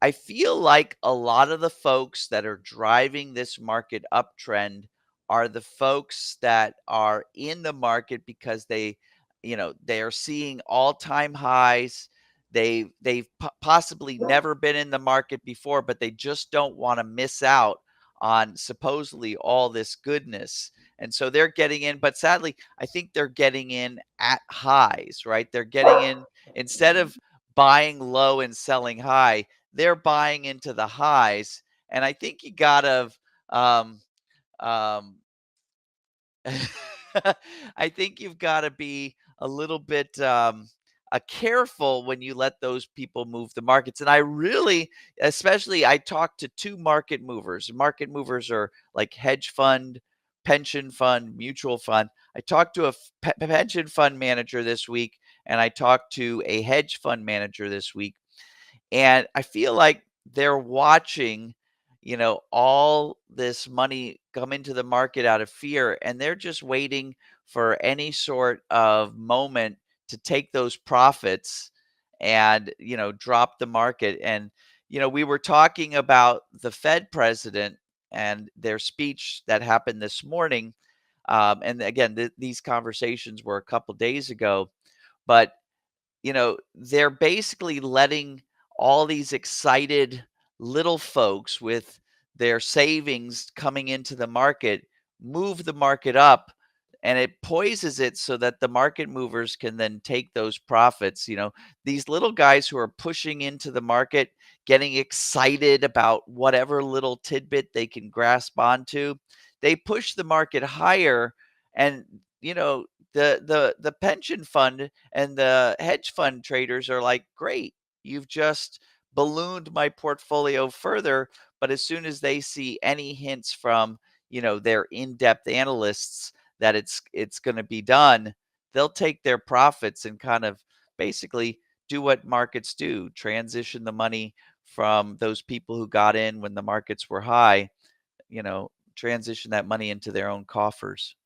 I feel like a lot of the folks that are driving this market uptrend are the folks that are in the market because they are seeing all-time highs. They've possibly never been in the market before, but they just don't want to miss out on supposedly all this goodness. And so they're getting in, but sadly, I think they're getting in at highs, right? They're getting in instead of buying low and selling high, they're buying into the highs, and I think you gotta, um, um, I think you've gotta be a little bit, careful when you let those people move the markets, and I really especially I talked to 2 market movers. Market movers are like hedge fund, pension fund, mutual fund. I talked to a pension fund manager this week, and I talked to a hedge fund manager this week, and I feel like they're watching, all this money come into the market out of fear, and they're just waiting for any sort of moment to take those profits and, drop the market. And, we were talking about the Fed president and their speech that happened this morning. And again, these conversations were a couple days ago, but they're basically letting all these excited little folks with their savings coming into the market move the market up, and it poises it so that the market movers can then take those profits. These little guys who are pushing into the market, getting excited about whatever little tidbit they can grasp onto, they push the market higher. And the pension fund and the hedge fund traders are like, "Great, you've just ballooned my portfolio further." But as soon as they see any hints from, their in-depth analysts that it's going to be done, they'll take their profits and kind of basically do what markets do, transition the money from those people who got in when the markets were high, transition that money into their own coffers.